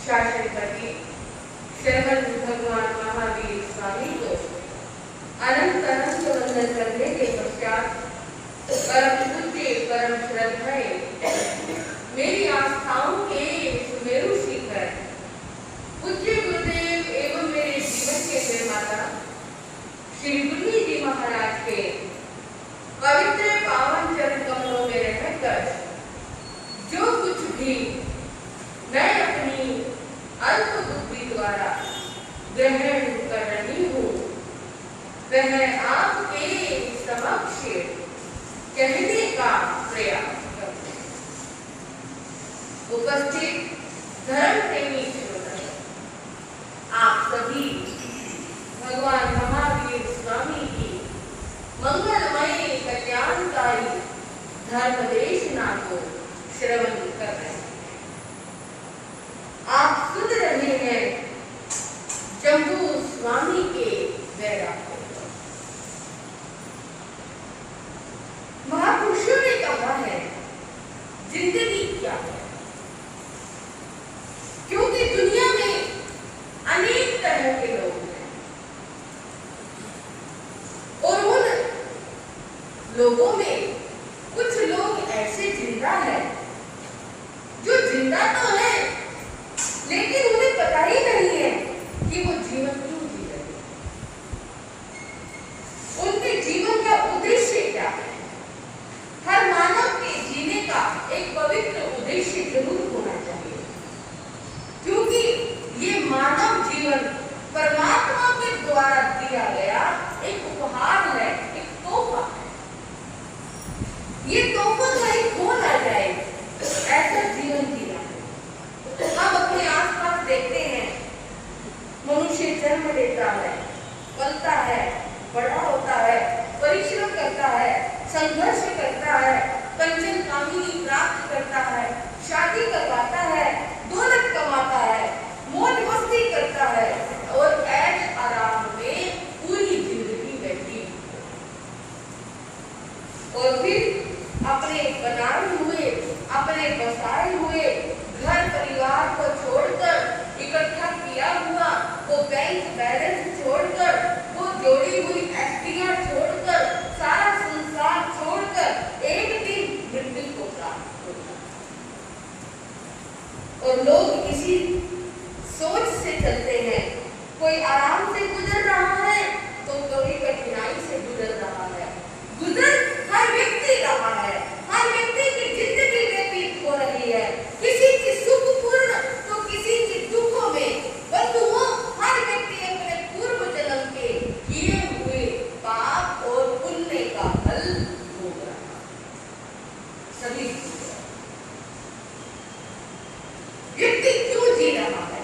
शासनपति श्रीमद भगवान महावीर स्वामी को अनंत अनंत वंदन करने के पश्चात परम पूज्य परम श्रद्धाए मेरी आस्थाओं के सुमेरु शिखर पूज्य गुरुदेव एवं मेरे जीवन के निर्माता श्री गुरु जी महाराज के पवित्र पावन चरण कमलों में रहकर जो कुछ भी मैं अपनी अल्प बुद्धि द्वारा ग्रहण कर रही हूँ वह आपके समक्ष कहने का प्रयास करते हैं। उपस्थित धर्म प्रेमी श्रोतागण, आप सभी भगवान महावीर स्वामी की मंगलमय कल्याणकारी धर्म देशना को श्रवण कर रहे हैं। आप सुन रहे हैं जम्बू स्वामी के वैराग्य। महापुरुषों ने कहा है जिंदगी क्या है, क्योंकि दुनिया में अनेक तरह के लोग हैं और उन लोगों में कुछ लोग ऐसे जिंदा है जो जिंदा तो है लेकिन उन्हें पता ही नहीं है कि वो जीवन क्यों जी रहे हैं, उनके जीवन का उद्देश्य क्या है। हर मानव के जीने का एक पवित्र उद्देश्य जरूर होना चाहिए, क्योंकि ये मानव जीवन परमात्मा के द्वारा दिया गया एक उपहार है, एक तोहफा है। ये तोहफा कहीं खो ना जाए ऐसा जीवन जीना है। हम अपने आसपास देखते हैं मनुष्य जन्म लेता है, पलता है, बड़ा होता है, परिश्रम करता है, संघर्ष करता है, कंचन कामिनी प्राप्त करता है, शादी करवाता है, दौलत कमाता है, मौज मस्ती करता है और ऐश आराम में पूरी जिंदगी व्यतीत और फिर अपने बनाए हुए, अपने बसाए हुए घर परिवार को छोड़कर, इकट्ठा किया हुआ वो बैंक बैलेंस छोड़कर, वो जोड़ी हुई एफडीआर छोड़कर, सारा संसार छोड़कर एक दिन मृत्यु को प्राप्त होगा। और लोग इसी सोच से चलते हैं, कोई आराम से गुजर रहा है तो कोई कठिनाई से गुजर रहा है। गुजर हर व्यक्ति रहा है, हर व्यक्ति की जिंदगी व्यतीत हो रही है, किसी की सुखपूर्ण तो किसी की दुखों में। बंधुओं, हर व्यक्ति अपने पूर्व जन्म के किए हुए पाप और पुण्य का फल भोग रहा है। सभी व्यक्ति क्यों जी रहा है?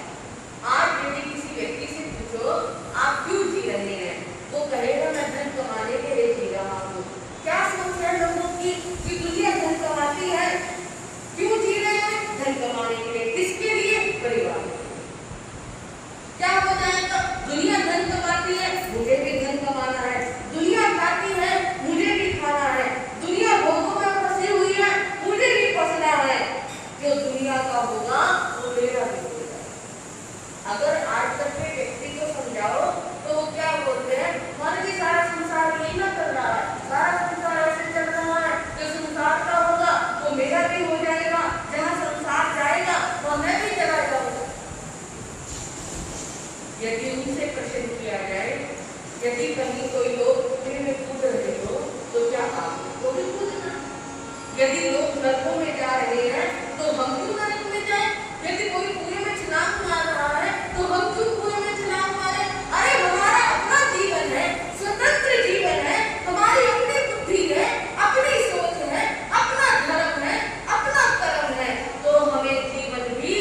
आज यदि किसी व्यक्ति से पूछो आप क्यों जी रहे हैं, वो कहेगा मैं धन कमाने के लिए जी रहा हूँ। क्या सोच है लोगों की कि दुनिया धन कमाती है, क्यों जी रहे हैं? धन कमाने के लिए। किसके लिए? परिवार के लिए। क्या हो जाएगा? दुनिया धन कमाती है, मुझे भी धन कमाना है। दुनिया खाती है, मुझे भी खाना है। दुनिया भोगों में फंसी हुई है, मुझे भी फंसना है। जो दुनिया का होगा वो मेरा भी होगा। अगर आज तक के व्यक्ति को समझाओ तो वो क्या बोलते हैं, मन भी सारा संसार यही ना कर रहा है, सारा संसार ऐसे चल रहा है, जो संसार का होगा वो मेरा भी हो जाएगा, जहाँ संसार जाएगा वहाँ मैं भी चला जाऊंगा। यदि उनसे प्रश्न किया जाए, यदि कहीं कोई लोग कुएं में कूद रहे हो तो क्या आपको भी कूदना? यदि लोग नरकों में जा रहे हैं तो हम क्यों नरक में जाए? यदि कोई कुएं में छलांग मार रहा है तो हम क्यों कुएं में छलांग मारे? अरे हमारा अपना जीवन है, स्वतंत्र जीवन है, हमारी अपनी बुद्धि है, अपनी सोच है, अपना धर्म है, अपना कर्म है, तो हमें जीवन भी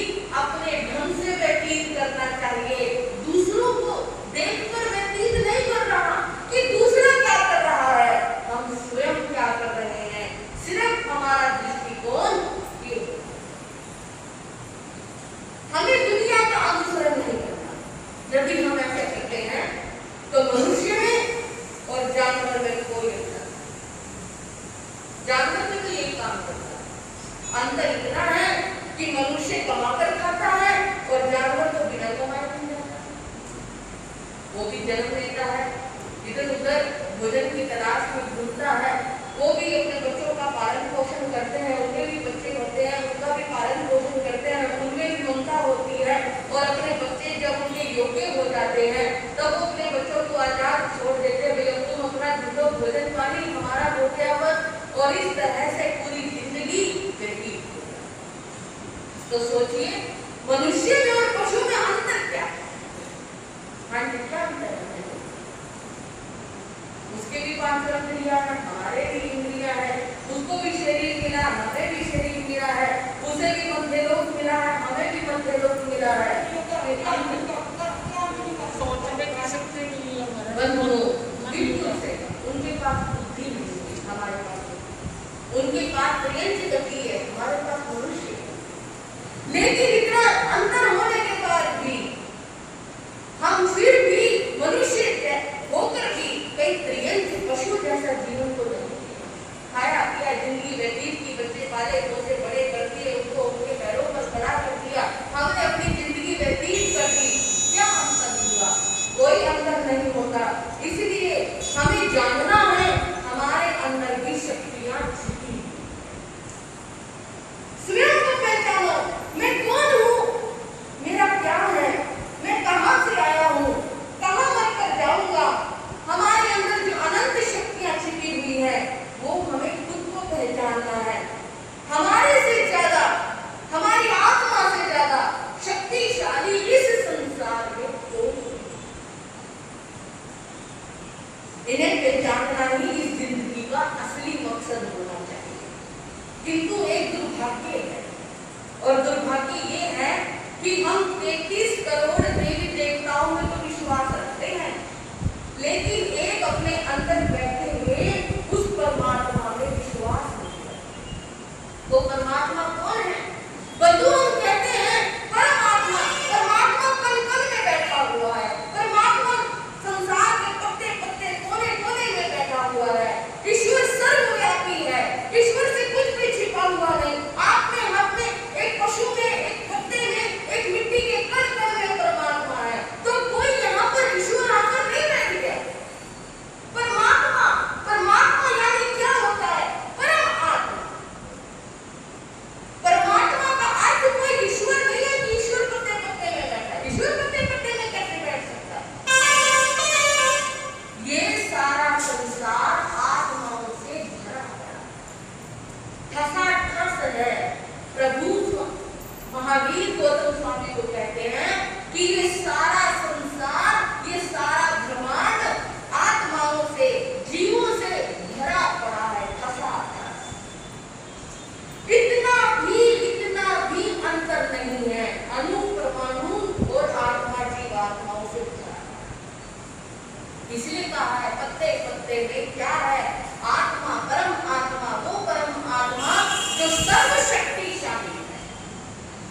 अपने ढंग से व्यतीत करना चाहिए। दूसरों को देखकर व्यतीत नहीं कर रहा कि दूसरा क्या कर रहा है, हम स्वयं क्या कर रहे हैं। सिर्फ हमारा दृष्टिकोण हमें दुनिया का अनुसरण नहीं करना। यदि हम ऐसा करते हैं तो मनुष्य में और जानवर में कोई अंतर, जानवर में तो यही काम करता है। अंतर इतना है कि मनुष्य कमाकर खाता है और वो भी जन्म लेता है, इधर उधर भोजन की तलाश में घूमता है, वो भी अपने बच्चों का पालन पोषण करते हैं, उनके भी बच्चे होते हैं, उनका भी पालन पोषण करते हैं, उनमें भी ममता होती है। और अपने बच्चे जब उनके योग्य हो जाते हैं तब वो अपने बच्चों को आजाद छोड़ देते हैं, भैया तुम अपना ढूंढो भोजन पानी, हमारा हो गया बस। और इस तरह से पूरी जिंदगी व्यतीत हो जाती है। तो सोचिए मनुष्य में और पशु में अंतर क्या है? हाँ जी, क्या अंतर है? उसके भी 5 इंद्रियां हैं, हमारे भी इंद्रियां हैं, उसको भी शरीर मिला, हमें भी शरीर मिला है, उसे भी मध्यलोक मिला है, हमें भी मध्यलोक मिला है। बिल्कुल सही, उनके पास बुद्धि नहीं है, हमारे पास उनके पास त्रियंच गति है, हमारे पास मनुष्य है। लेकिन इतना अंतर होने के बाद भी हम फिर भी मनुष्य होकर भी कई त्रियंच पशु जैसा जीवन को नहीं खाया पिया, जिंदगी व्यतीत की, बच्चे पाले पोसे बड़े कर दिए, उनको उनके पैरों पर खड़ा कर दिया, हमने अपनी जिंदगी व्यतीत कर दी। क्या अंतर हुआ? कोई अंतर नहीं होता। इसलिए हमें जानना है हमारे अंदर भी शक्तियां छिपी, स्वयं को पहचानो, मैं कौन हूँ, मेरा क्या है, मैं कहाँ से आया हूँ, कहाँ मर कर जाऊंगा। हमारे अंदर जो अनंत शक्तियां छिपी हुई है वो हमें खुद को पहचानना है। हमारे से ज्यादा, हमारी आत्मा से ज्यादा शक्तिशाली इस संसार में कोई नहीं। इन्हें पहचानना ही इस जिंदगी का असली मकसद होना चाहिए। किंतु एक दुर्भाग्य है, और दुर्भाग्य ये है कि हम 33 करोड़ देवी देवताओं में तो विश्वास रखते हैं, लेकिन एक अपने अंदर बैठे हुए उस परमात्मा में विश्वास नहीं करते। वो परमात्मा कौन है? बंधु हम कहते हैं परमात्मा, परमात्मा कण कण में बैठा हुआ है, परमात्मा संसार के पत्ते पत्ते कोने कोने में बैठा हुआ है, ईश्वर सर्वव्यापी है, ईश्वर से कुछ भी छिपा हुआ नहीं। आपने हाथ में एक पशु में, एक पत्ते में, एक मिट्टी के कण कण में परमात्मा है, तो कोई यहाँ पर ईश्वर आकर नहीं बैठ गया। परमात्मा, परमात्मा यानी क्या होता है? परम आत्मा। परमात्मा का अर्थ कोई ईश्वर नहीं है कि ईश्वर पत्ते पत्ते में बैठा है। ईश्वर पत्ते पत्ते में कैसे बैठ सकता है? ये सारा संसार आत्माओं से भरा है, ठसाठस है। प्रभु महावीर गौतम स्वामी को कहते हैं कि ये सारा संसार, ये सारा ब्रह्मांड आत्माओं से, जीवों से भरा पड़ा है, ठसाठस। इतना भी अंतर नहीं है, अणु परमाणु और आत्मा जीवात्माओं से भरा है। इसलिए कहा है पत्ते पत्ते में क्या है? आत्मा, परम आत्मा, वो परम आत्मा जो सर्वशक्तिशाली है,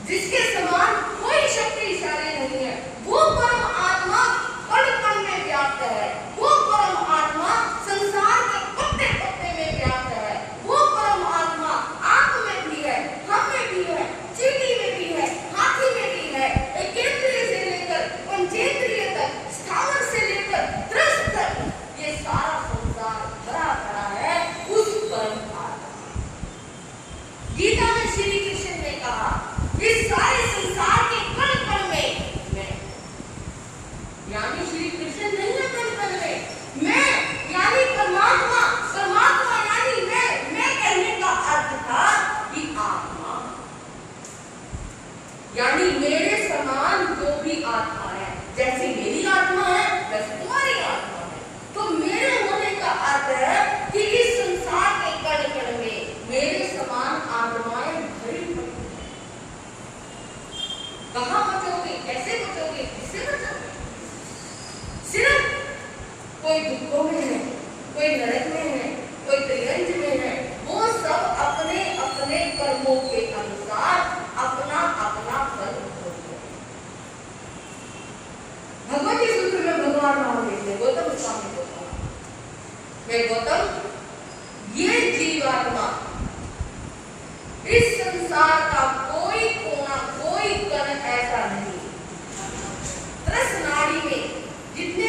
जिसके समान कोई शक्तिशाली नहीं है। वो परम आत्मा कण कण में व्याप्त है, वो परम आत्मा संसार के पत्ते पत्ते में व्याप्त है, वो परम आत्मा आंख में भी है, हम में भी है, चींटी में भी है, हाथी में भी है, एकेंद्रिय से लेकर पंचेंद्रिय तक, स्थावर से लेकर त्रस्त तक, ये सारा संसार भरा पड़ा है उस परम आत्मा। गीता में श्री कृष्ण ने कहा इस सारे संसार के कण कण में मैं, यानी श्री कृष्ण नहीं है कण कण में, मैं यानी परमात्मा, परमात्मा यानी मैं कहने का अर्थ था कि आत्मा, यानी मेरे समान जो भी आत्मा है, जैसे मेरी आत्मा है वैसे तुम्हारी आत्मा है। तो मेरे होने का अर्थ है कि इस संसार के कण कण में मेरे समान आत्माएं भरी पड़ी हैं। कहाँ बचोगे? कैसे बचोगे? किससे बचोगे? सिर्फ कोई दुखों में है, कोई नरक में है, कोई त्रियंज में है, वो सब अपने अपने कर्मों के अनुसार अपना अपना फल भोगते हैं। भगवती सूत्र में भगवान महावीर ने गौतम स्वामी को कहा, हे गौतम, ये जीवात्मा इस संसार का कोई कोना, कोई कण ऐसा नहीं, त्रस नाड़ी में जितने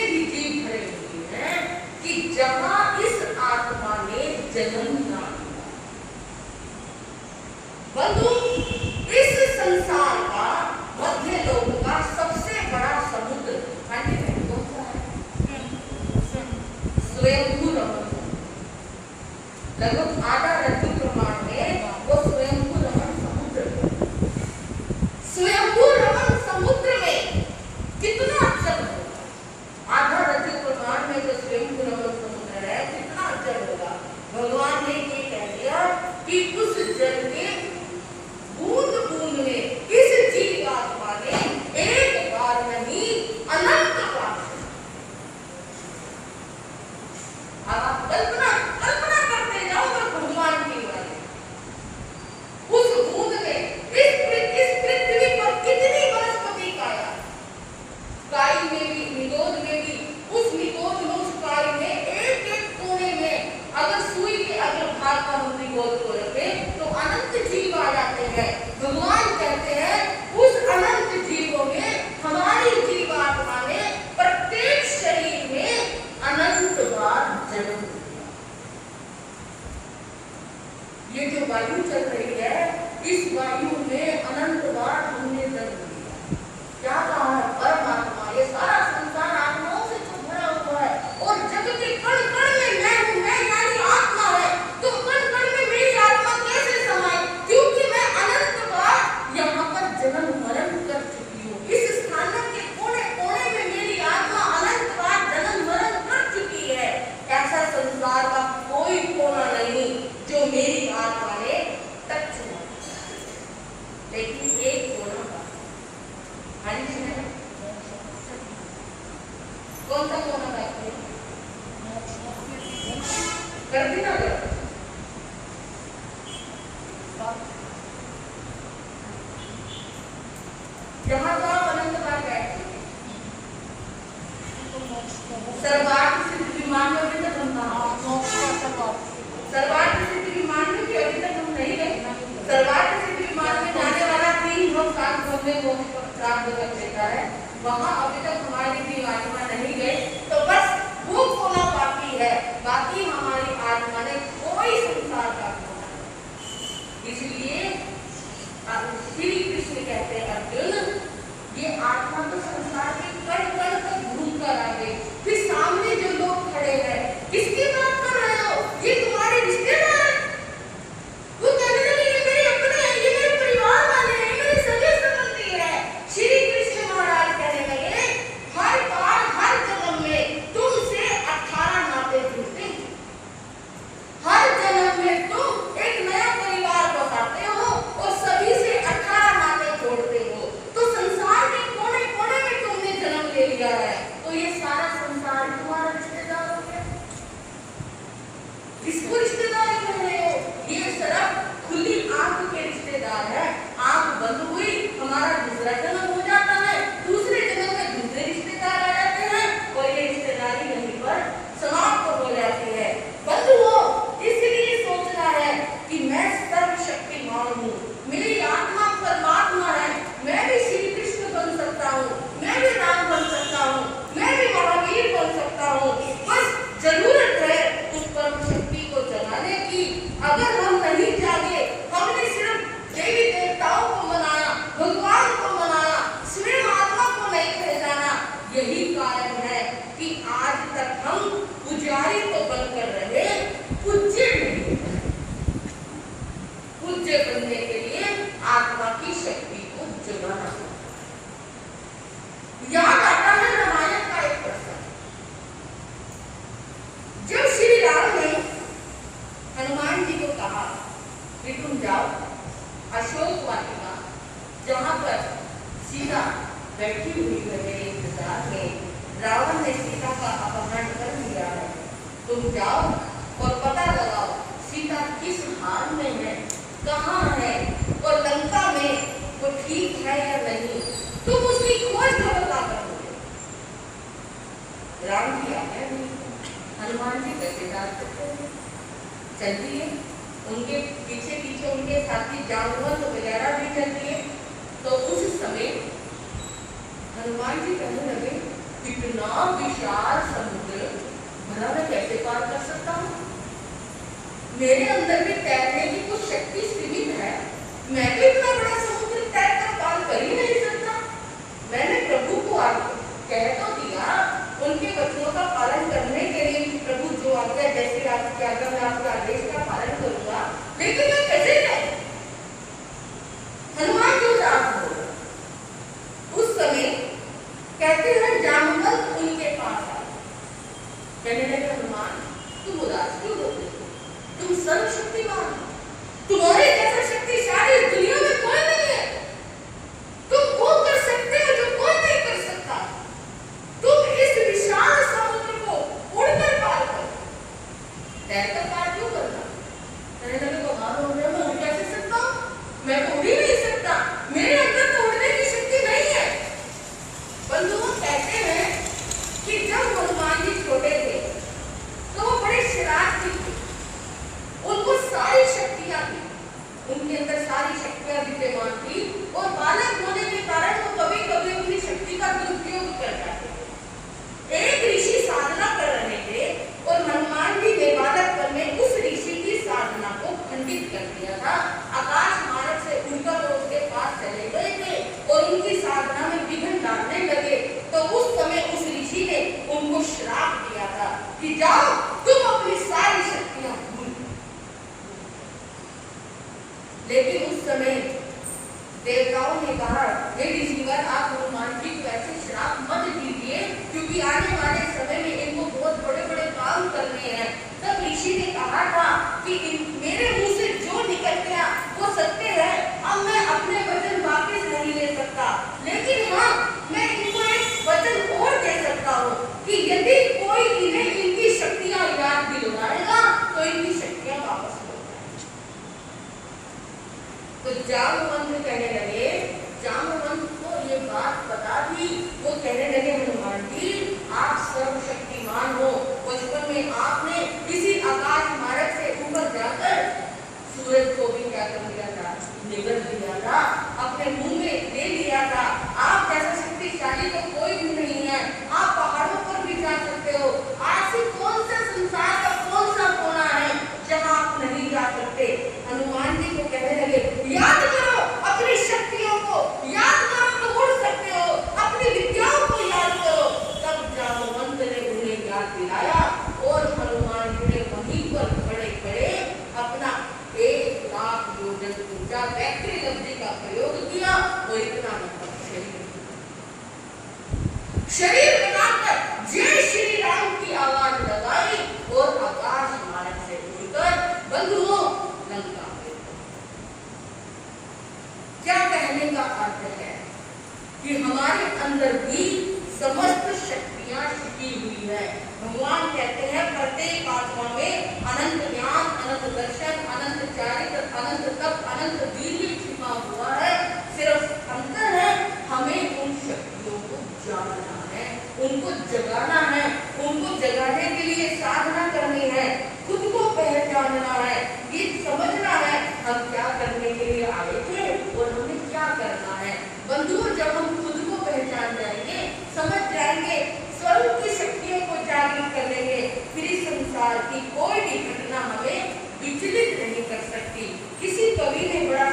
लगभग आधा रज्जु प्रमाण में वो स्वयंभू रमण समुद्र में, स्वयंभू रमण समुद्र में कितना अक्षर होगा। आधा रज्जु प्रमाण में जो स्वयंभू रमण समुद्र है कितना अक्षर होगा। भगवान ने ये कह दिया कि उस जल के बूंद बूंद में इस जीवात्मा ने एक बार नहीं अनंत बार। आप कल्पना करते जाओ तो भगवान की वाली उस बूंद में इस पृथ्वी पर कितनी वनस्पति काया, काई में भी, निगोद में भी, उस निगोद में, उस काई में एक एक कोने में अगर सुई के अगर भाग का हम निगोद को रखे तो अनंत जीव आ जाते हैं। भगवान कहते हैं उस अनंत जीवों में हमारी जीवात्मा ने प्रत्येक शरीर में अनंत बार जन्म लिया। ये जो वायु चल रही है इस वायु में अनंत बार हमने जन्म लिया। क्या कहा है परमात्मा, ये सारा संसार आत्माओं से तो भरा हुआ है और जग के कण कण में मैं हूं, मैं यानी आत्मा है। तो कण कण में मेरी आत्मा कैसे समाई? क्योंकि मैं अनंत बार यहाँ पर जन्म मरण कर चुकी हूँ। इस स्थान के कोने कोने में मेरी आत्मा अनंत बार जन्म मरण कर चुकी है। ऐसा संसार का कोई कोना नहीं जो मेरी आत्मा ने टच हुआ, लेकिन एक कोना का कौन सा कोना का कर दी ना जहां तो आप अनंत बार बैठते हैं। सर्वार्थ सिद्ध विमान में अभी तक हम सर्वार्थ सिद्ध विमान में भी अभी तक हम नहीं गए। सर्वार्थ सिद्ध विमान में जाने वाला 3 लोग 7 घूमने को प्राप्त कर देता है, वहां अभी तक हमारी भी आत्मा नहीं गई। तो बस वो कोना बाकी है, बाकी हमारी आत्मा ने कोई संसार का कोना। इसलिए श्री कृष्ण कहते हैं अर्जुन ये आत्मा तो संसार के कण कण तक घूम कर आ गई। फिर सामने जो लोग खड़े हैं किसकी बात कर रहे हो? ये तुम्हारे रिश्तेदार हैं। वो कहने लगे ये मेरे अपने हैं, ये मेरे परिवार वाले हैं, ये मेरे सगे संबंधी हैं। श्री कृष्ण महाराज कहने लगे हर बार हर जन्म में तुमसे 18 नाते जुड़ते हैं। हर जन्म में तुम एक नया परिवार बसाते हो और सभी से 18 नाते जोड़ते हो। तो संसार के कोने कोने में तुमने जन्म ले लिया है, तो ये सारा संसार तुम्हारा रिश्तेदार हो गया। इसको रिश्तेदारी कह रहे हो? ये सिर्फ खुली आंख के रिश्तेदार है। आंख बंद हुई हमारा दूसरा जन्म हो जाता है, दूसरे जन्म में दूसरे रिश्तेदार आ जाते हैं और ये रिश्तेदारी यहीं पर समाप्त हो जाती है। बंधुओं, इसलिए सोचना है कि मैं सर्वशक्तिमान हूँ, मेरी आत्मा परमात्मा है, मैं भी श्री कृष्ण बन सकता हूँ, मैं भी राम बन सकता हूँ, मैं भी महावीर बन सकता हूँ। बस जरूरत है उस परम शक्ति को जगाने की। अगर हम नहीं जागे, हमने सिर्फ देवी देवताओं को मनाया, भगवान को मनाया, स्वयं आत्मा को नहीं पहचाना, यही कारण है कि आज तक हम पुजारी तो बनकर रहे, पूज्य नहीं। पूज्य बनने के लिए आत्मा की शक्ति को जगाना। याद आता है रामायण का एक प्रसंग, जब श्री राम ने हनुमान जी को कहा कि तुम जाओ अशोक वाटिका जहां पर सीता बैठी हुई है मेरे इंतजार में, रावण ने सीता का अपहरण कर लिया है, तुम जाओ और पता लगाओ सीता किस हाल में है, कहाँ है और लंका में वो ठीक है या नहीं, तुम उसकी खोज खबर ला कर दो। राम की आज्ञा नहीं, हनुमान जी कैसे जा सकते हैं? चल दिए, उनके पीछे पीछे उनके साथी जामवंत वगैरह भी चल दिए। तो उस समय हनुमान जी कहने लगे इतना विशाल समुद्र भला मैं कैसे पार कर सकता हूँ? मेरे अंदर भी तैरने की कुछ शक्ति सीमित है, मैं भी इतना बड़ा समुद्र तैर कर पार कर ही नहीं सकता। मैंने प्रभु को कह तो दिया, उनके वचनों का पालन करने के लिए प्रभु जो आज्ञा, जैसे आपकी आज्ञा में आपके आदेश का पालन शक्तियां विद्यमान थी और बालक होने के कारण वो कभी कभी अपनी शक्ति का दुरुपयोग कर जाते थे। एक ऋषि साधना कर रहे थे और हनुमान जी ने बालकपन में उस ऋषि की साधना को खंडित कर दिया था। आकाश मार्ग से उड़कर वो उसके पास चले गए थे और उनकी साधना में विघ्न डालने लगे। तो उस समय उस ऋषि ने उनको श्राप दिया था कि जाओ तुम अपनी सारी शक्तियां भूल। लेकिन उस समय देवताओं ने कहा, हे ऋषिवर, आप हनुमान जी को ऐसे श्राप मत दीजिए क्योंकि आने वाले समय में इनको बहुत बड़े बड़े काम करने हैं। तब ऋषि ने कहा था कि मेरे मुंह से जो निकल गया वो सत्य है, अब मैं अपने वचन वापस नहीं ले सकता, लेकिन हाँ मैं इनको एक वचन और दे सकता हूँ कि यदि कोई इन्हें इनकी शक्तियां याद दिलवाएगा तो इनकी शक्तियां वापस हो जाएंगी। तो जामवंत कहने लगे, जामवंत को ये बात पता थी, वो कहने लगे हनुमान जी आप सर्वशक्तिमान हो, बचपन में आपने इसी आकाश मार्ग से ऊपर जाकर सूरज को भी क्या कर दिया था, निगल दिया था, अपने मुंह में ले लिया था। आप जैसा शक्तिशाली तो कोई भी नहीं है, आप पहाड़ों पर भी जा सकते हो। ऐसी कौन सा संसार का कौन सा कोना है जहाँ आप नहीं जा सकते। हनुमान जी को कहने लगे, याद करो अपनी शक्तियों को, याद करो तो उड़ सकते हो, अपनी विद्याओं को याद करो। तब जामवंत ने उन्हें याद दिलाया और हनुमान जी ने वहीं पर खड़े खड़े अपना 1,00,000 योजन ऊंचा वैक्ट्री लब्धि का प्रयोग किया और इतना शरीर बनाकर जय श्री राम की आवाज लगाई और आकाश मार्ग से उड़कर बंधुओं लंका में। क्या कहने का अर्थ है कि हमारे अंदर भी समस्त शक्तियां छिपी हुई है। भगवान कहते हैं प्रत्येक आत्मा में अनंत ज्ञान, अनंत दर्शन, अनंत चारित्र, अनंत तप, अनंत वीर्य छिपा हुआ है। सिर्फ अंतर है हमें उन शक्तियों को जानना है, उनको जगाना है, उनको जगाने के लिए साधना करनी है, खुद को पहचानना है, ये समझना है हम क्या करने के लिए आए थे और हमें क्या करना है। बंधुओं, जब हम खुद को पहचान जाएंगे, समझ जाएंगे, स्वरूप की शक्तियों को जागृत कर लेंगे, फिर इस संसार की कोई भी घटना हमें विचलित नहीं कर सकती। किसी कवि ने बड़ा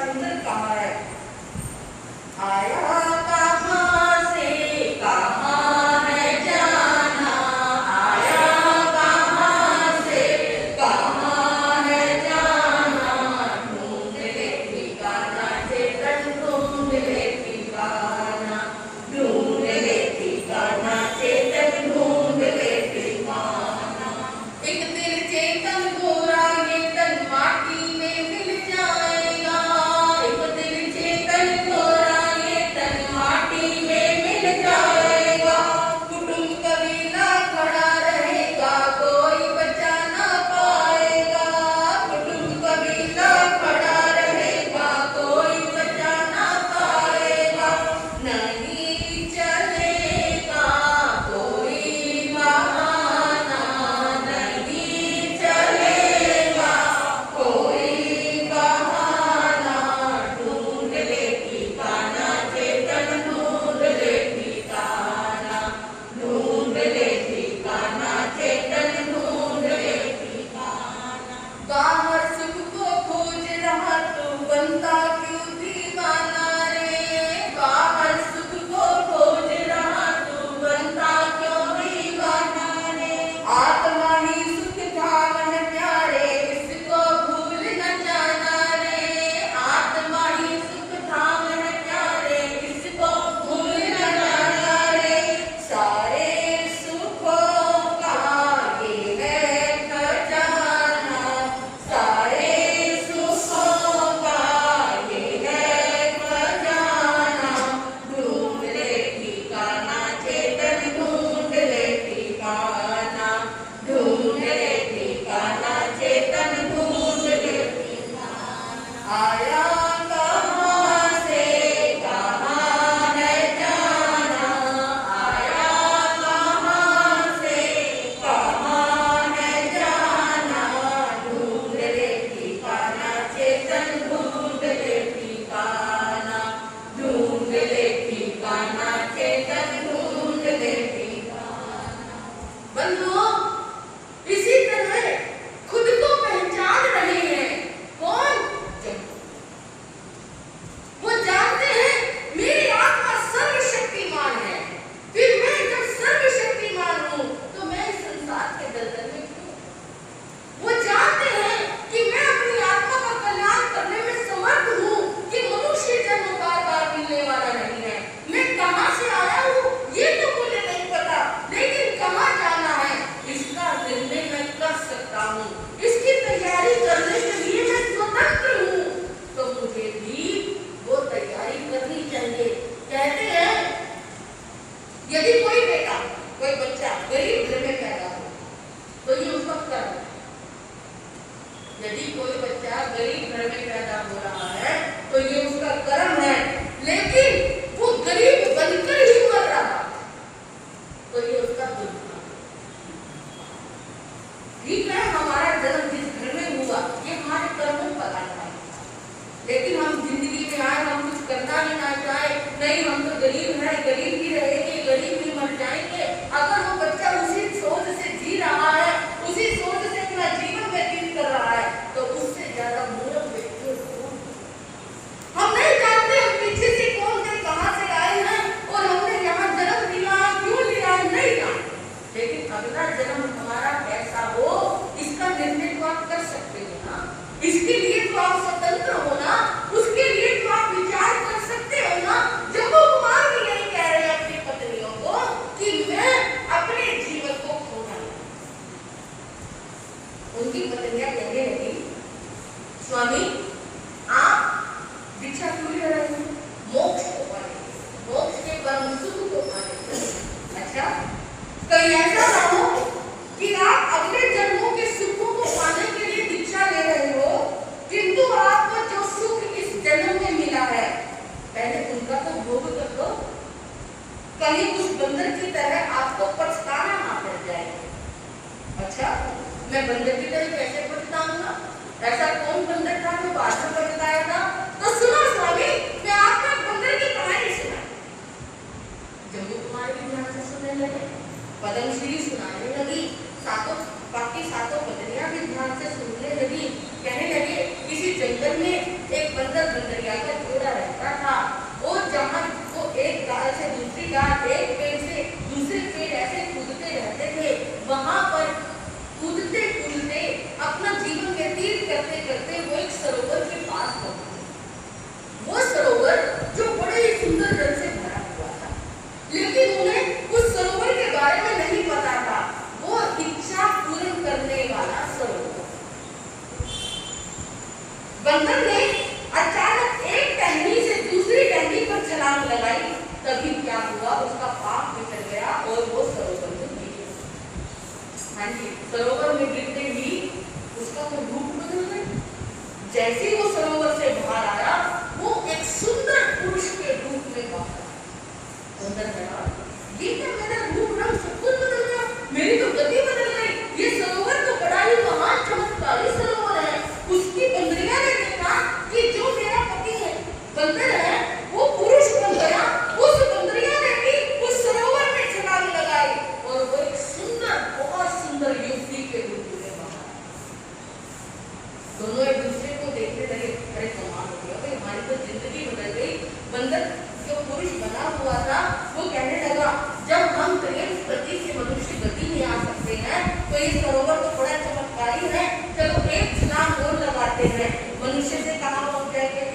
मिला है, पहले उनका तो भोग कर दो, कहीं उस बंदर की तरह आपको पछताना ना पड़ जाए। अच्छा, मैं बंदर की तरह कैसे पछताऊंगा? ऐसा कौन बंदर था जो बाद में पछताया था? तो सुनो स्वामी, मैं आपको बंदर की कहानी सुना। जम्मू कुमार भी ध्यान से सुनने लगे, पद्मश्री सुनाने लगी, बाकी सातों बंदरियां भी ध्यान से सुनने लगी। कहने लगे, किसी जंगल में एक बंदर बंदरिया का जोड़ा रहता था। और जहाँ वो एक डाल से दूसरी डाल, एक पेड़ से दूसरे पेड़ ऐसे कूदते रहते थे। वहां पर कूदते कूदते अपना जीवन व्यतीत करते करते वो एक सरोवर के पास पहुंचे। वो सरोवर जो बड़े ही सुंदर जल से भरा हुआ था, लेकिन उन्हें उस सरोवर के बारे में नहीं पता था। वो इच्छा पूर्ण करने वाला सरोवर। बंदर ने अचानक एक टहनी से दूसरी टहनी पर छलांग लगाई। तभी क्या हुआ, उसका पाप निकल गया और वो सरोवर में गिर गया। हाँ जी, सरोवर में गिरते ही उसका तो रूप बदल गया। जैसे वो सरोवर से बाहर आया, वो एक सुंदर पुरुष के रूप में बाहर आया। बंदर कहा, ये क्या मेरा रूप रंग सब कुछ बदल गया, मेरी तो गति बदल गई। ये सरोवर तो बड़ा ही महान चमत्कारी सरोवर है। उसकी बंदरिया ने देखा कि जो मेरा पति है बंदर है, वो पुरुष बन गया। उस बंदरिया ने भी उस सरोवर में छलांग लगाई और वो एक सुंदर, बहुत सुंदर युवती के रूप में बाहर आया। दोनों एक दूसरे को देखने लगे, अरे कमाल हो गया भाई, हमारी तो जिंदगी बदल गई। बंदर जो पुरुष बना हुआ था वो कहने लगा, जब हम प्रेम गति से मनुष्य गति में आ सकते हैं तो ये सरोवर तो बड़ा चमत्कारी है। चलो एक छलांग और लगाते हैं, मनुष्य से कहाँ पहुंच जाएंगे?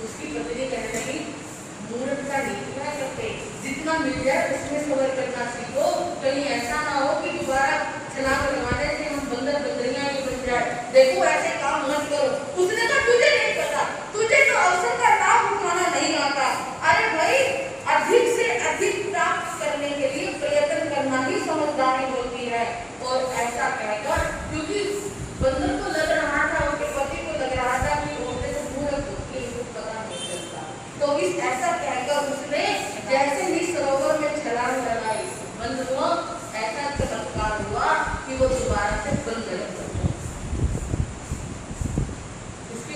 उसकी पत्नी कहने लगी, मूर्खता नहीं क्या करते, जितना मिल जाए उसमें सबर करना सीखो। कहीं ऐसा ना हो कि दोबारा छलांग लगाने से हम बंदर बंदरियां ही बन जाए। देखो ऐसे काम मत करो। उसने कहा, तुझे नहीं पता, तुझे तो अवसर का लाभ उठाना नहीं आता। अरे भाई, अधिक से अधिक प्राप्त करने के लिए प्रयत्न करना ही समझदारी होती है। और ऐसा कहकर, क्योंकि बंदर को लग रहा था, उसके पति को लग रहा था कि औरतें तो मूर्ख होती हैं, कुछ पता नहीं चलता, तो इस ऐसा कहकर उसने जैसे ही सरोवर में छलांग लगाई, बंदरों ऐसा चमत्कार हुआ कि वो दोबारा से बंदर बन गया। उसकी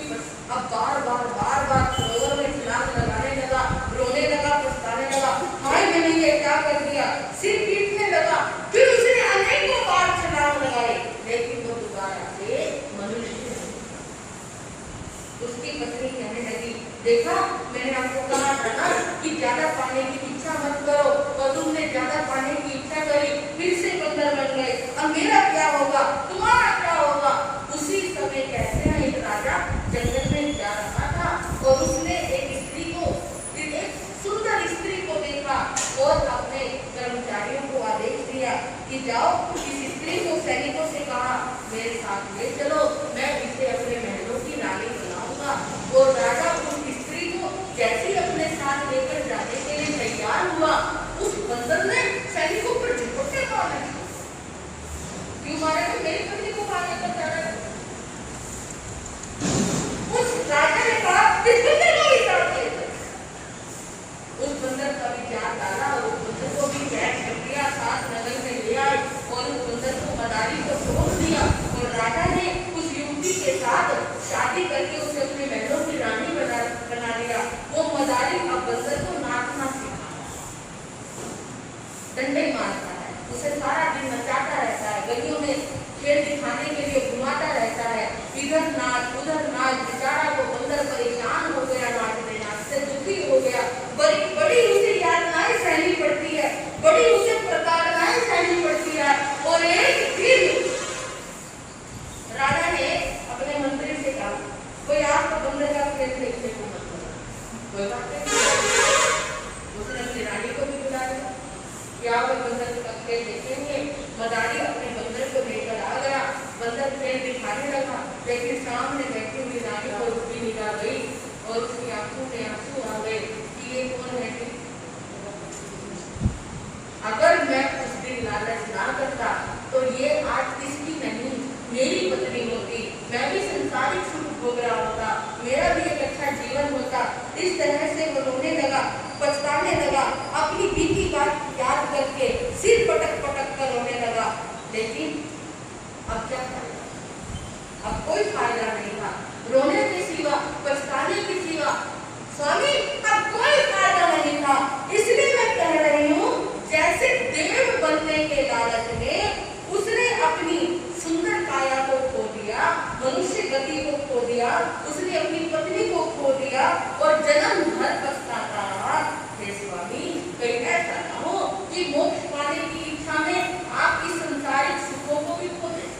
अब बार बार सरोवर में छलांग लगाने लगा, रोने लगा, पछताने लगा, हाय मैंने ये क्या कर दिया, सिर पीटने लगा। फिर उसने अनेकों बार छलांग लगाई, लेकिन वो दोबारा से मनुष्य। उसकी पत्नी कहने लगी, देखा मैंने आपको कहा था ना कि ज्यादा पाने की इच्छा मत करो, और तुमने ज्यादा पाने की इच्छा करी, फिर से बंदर बन गए। अब मेरा क्या होगा, तुम्हारा क्या होगा? उसी समय कहते हैं एक राजा जंगल में जा रहा था और उसने एक स्त्री को, एक सुंदर स्त्री को देखा और अपने कर्मचारियों को आदेश दिया कि जाओ इस स्त्री को सैनिकों से कहा मेरे साथ ले चलो, मैं इसे अपने महलों की रानी बनाऊंगा। और राजा उस स्त्री को जैसे अपने साथ लेकर जाने के लिए तैयार हुआ, उस बंदर ने सैनिकों पर झपट्टे मारे। क्यों मारे? तो मेरी पत्नी को मारने पर जा रहा है। उस राजा ने कहा, इस बंदर को भी काट दे। उस बंदर का भी जान डाला और उस बंदर को भी कैद कर दिया, साथ नगर में ले आए और उस बंदर को मदारी को सौंप दिया। और राजा ने उस युवती के साथ शादी करके उसे अपने महलों की रानी बना दिया। वो मदारी अब बंदर को नाचना सिखाता है, डंडे मारता है, उसे सारा दिन नचाता रहता है, गलियों में खेल दिखाने के लिए घुमाता रहता है, इधर नाच उधर नाच। बेचारा वो बंदर परेशान हो गया, नाचते नाचते दुखी हो गया। बड़ी उसे यातनाएं सहनी पड़ती है, बड़ी उसे प्रताड़नाएं सहनी पड़ती है। और एक दिन राजा ने अपने मंत्री से कहा, कोई आपको बंदर का खेल देखने को मत करो। कोई बात नहीं, उसने अपनी रानी को भी बुला लिया कि आप बंदर का खेल देखेंगे। मदारी अपने बंदर को लेकर आ गया, बंदर खेल दिखाने लगा, लेकिन सामने बैठी हुई रानी को उसकी निगाह गई और उसकी आंखों में आंसू आ गए कि ये कौन है? अगर मैं उस दिन लालच ना करता तो ये आज किसकी नहीं मेरी पत्नी होती, मैं भी संसारिक सुख भोग रहा होता, मेरा भी एक अच्छा जीवन होता। इस तरह से वो रोने लगा, पछताने लगा, अपनी बीती बात याद करके सिर पटक पटक कर रोने लगा। लेकिन अब क्या फायदा? अब कोई फायदा नहीं था, रोने के सिवा, पछताने के सिवा स्वामी अब कोई फायदा नहीं था। इसलिए मैं कह रही हूँ, जैसे देव बनने के लालच में उसने अपनी सुंदर काया को खो दिया, मनुष्य गति को खो दिया, उसने अपनी पत्नी को खो दिया और जन्म भर पछताता रहा। हे स्वामी, कहीं ऐसा ना हो कि मोक्ष पाने की इच्छा में आप इस संसारिक सुखों को भी खो दें।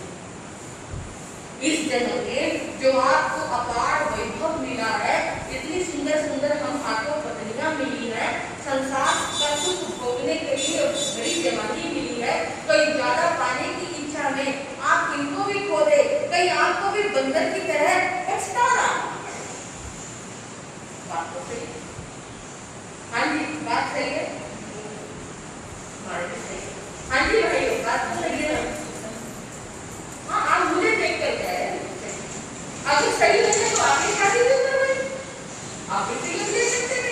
इस जन्म में जो आपको अपार वैभव मिला है, इतनी सुंदर सुंदर हम आपको पत्नियां मिली है, संसार का सुख भोगने के लिए बड़ी जवानी मिली है, कहीं ज्यादा पाने की इच्छा में आप इनको भी खो दे, कहीं आपको भी बंदर की तरह पछताना। बात तो सही है। हाँ जी, बात सही है। हाँ जी भाई, बात तो सही है। हाँ, आप मुझे देख कर कह रहे हैं, अगर सही लगे तो आपकी शादी क्यों करवाई? आप भी सही ले सकते थे।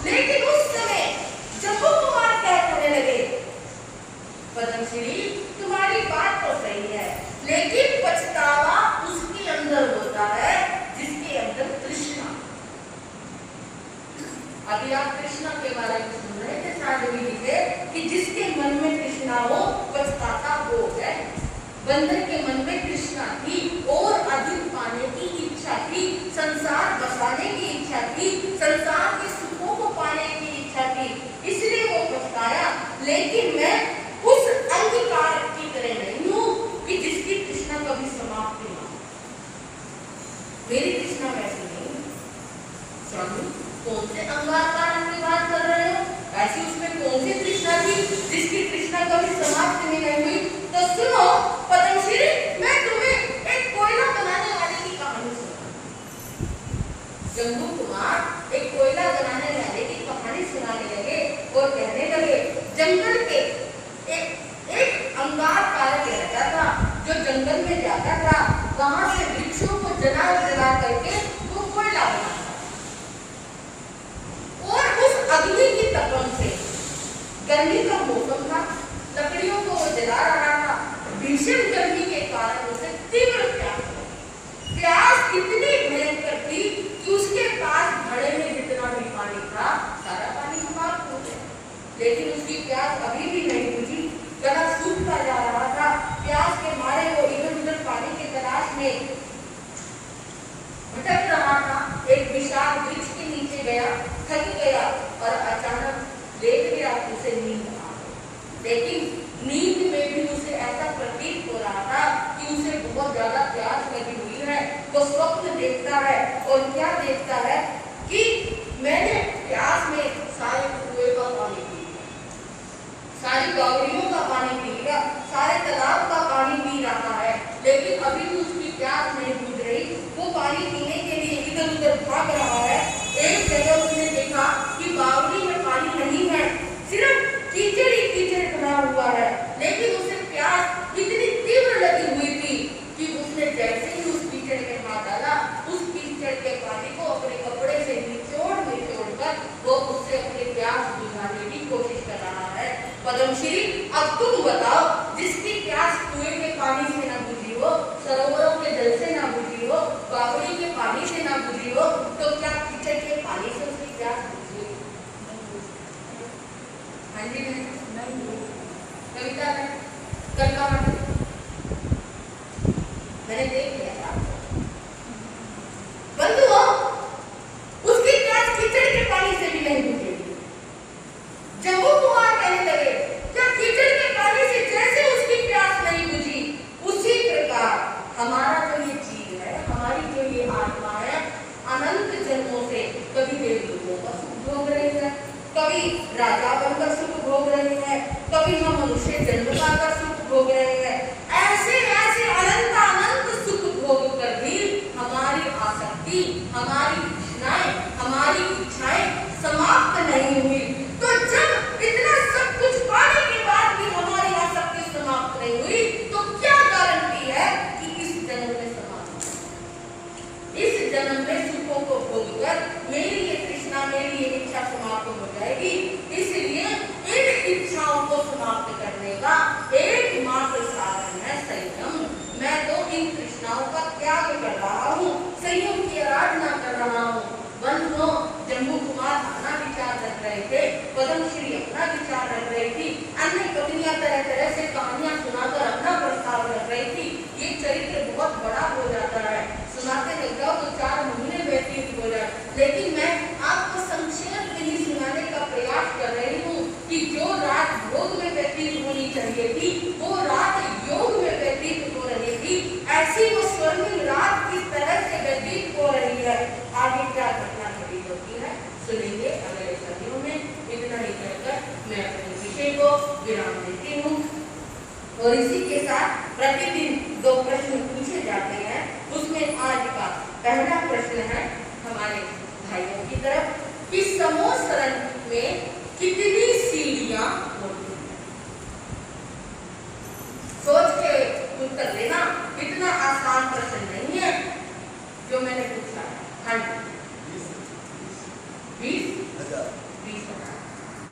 लेकिन उस समय जम्बू कुमार क्या कहने लगे, पद्मश्री तुम्हारी बात तो सही है, लेकिन पछतावा उसके अंदर होता है जिसके अंदर तृष्णा। अभी आप तृष्णा के बारे में सुन रहे थे साधवी जी से कि जिसके मन में तृष्णा हो पछताता वो है। बंदर के मन में तृष्णा थी, और अधिक पाने की इच्छा थी, संसार बसाने की इच्छा थी, संसार के सुखों को पाने की इच्छा थी, इसलिए वो पछताया। लेकिन मैं उस अंगीकार की तरह नहीं हूँ कि जिसकी तृष्णा कभी समाप्त ना हो। मेरी तृष्णा वैसी नहीं। स्वामी, कौन से अंगाकार की बात कर रहे हो? ऐसी उसमें कौन सी तृष्णा थी जिसकी तृष्णा कभी समाप्त नहीं हुई? तो सुनो पद्मश्री, मैं तुम्हें एक कोयला बनाने वाले की कहानी सुनाऊं। जम्बू कुमार एक कोयला बनाने वाले की कहानी सुनाने लगे और कहने लगे, जंगल के एक अंगारकार रहता था, जो जंगल में जाता था, वहां से वृक्षों को जला जला करके वो कोयला बनाता, और उस अग्नि की तपन से, गर्मी का मौसम था, लकड़ियों को वो जला रहा था, भीषण गर्मी के कारण उसे तीव्र प्यास इतनी भयंकर थी कि उसके पास घड़े में जितना भी पानी था सारा पानी समाप्त हो गया। लेकिन उसकी प्यास अभी भी नहीं बुझी, गला सूखता जा रहा था। प्यास के मारे वो इधर उधर पानी की तलाश में भटक रहा था। एक विशाल वृक्ष के नीचे गया, थक गया और अचानक लेट गया, उसे नींद आ गई। लेकिन नींद में भी उसे ऐसा प्रतीत हो रहा था कि उसे बहुत ज्यादा प्यास लगी हुई है। वो स्वप्न देखता है, और क्या देखता है कि मैंने प्यास में सारे कुएं का पानी पी लिया, सारी बावड़ियों का पानी पी लिया, सारे तालाब का पानी पी रहा है, लेकिन अभी भी उसकी प्यास नहीं बुझ रही। वो पानी पीने के लिए इधर उधर भाग रहा है। एक जगह उसने देखा कि बावड़ी में पानी नहीं है, सिर्फ कीचड़ ही कीचड़ भरा हुआ है। लेकिन उसे प्यास इतनी तीव्र लगी हुई थी कि उसने जैसे ही उस कीचड़ में हाथ डाला, उस कीचड़ के पानी को अपने कपड़े से निचोड़ कर वो उससे अपनी प्यास बुझाने की कोशिश कर रहा है। पद्मश्री, अब तुम बताओ, जिसकी प्यास कुएं के पानी से ना बुझी हो, सरोवरों के जल से ना बुझी हो, बावड़ी के पानी से ना बुझी हो, तो क्या कीचड़ के पानी से उसकी प्यास बुझी? हाँ जी, नहीं। कविता में कविता मैंने देख लिया था। बंधुओं, उसकी प्यास कीचड़ के पानी से भी नहीं बुझेगी। जम्बू कुमार कहने लगे, क्या कीचड़ के पानी से जैसे उसकी प्यास नहीं बुझी, उसी प्रकार हमारा जो ये जीव है, हमारी जो ये आत्मा है, अनंत जन्मों से कभी देवदूतों का सुख भोग रही है, कभी राजा बनकर सुख भोग रही है, कभी हम मनुष्य जन्म पाकर सुख भोग रहे हैं। ऐसे ऐसे अनंत अनंत सुख भोग कर भी हमारी आसक्ति, हमारी तृष्णाएं, हमारी इच्छाएं समाप्त नहीं हुई। तो जब इतना सब कुछ पाने के बाद भी हमारी आसक्ति समाप्त नहीं हुई, तो क्या गारंटी है कि इस तृष्णाओं का त्याग कर रहा हूँ, संयम की आराधना कर रहा हूँ। बंधुओं, जम्बू कुमार अपना विचार रख रहे थे, पद्मश्री अपना विचार रख रही थी, अन्य पत्नियां तरह तरह से कहानियां सुनाकर अपना प्रस्ताव रख रही थी। ये चरित्र बहुत बड़ा हो जाता है, सुनाते नहीं जाओ तो 4 महीने व्यतीत हो जाए, लेकिन मैं आपको संक्षेप में ही सुनाने का प्रयास कर रही हूँ कि जो रात भोग में व्यतीत होनी चाहिए थी, वो रात योग में व्यतीत हो रही थी। ऐसी वो स्वर्णिम रात किस तरह से व्यतीत हो रही है, आगे क्या घटना घटित होती है सुनेंगे अगले सदियों में। इतना ही कहकर मैं अपने विषय को विराम देती हूँ। और इसी के साथ प्रतिदिन 2 प्रश्न पूछे जाते हैं। उसमें आज का पहला प्रश्न है हमारे भाइयों की तरफ कि समोसरण में कितनी सीढ़ियां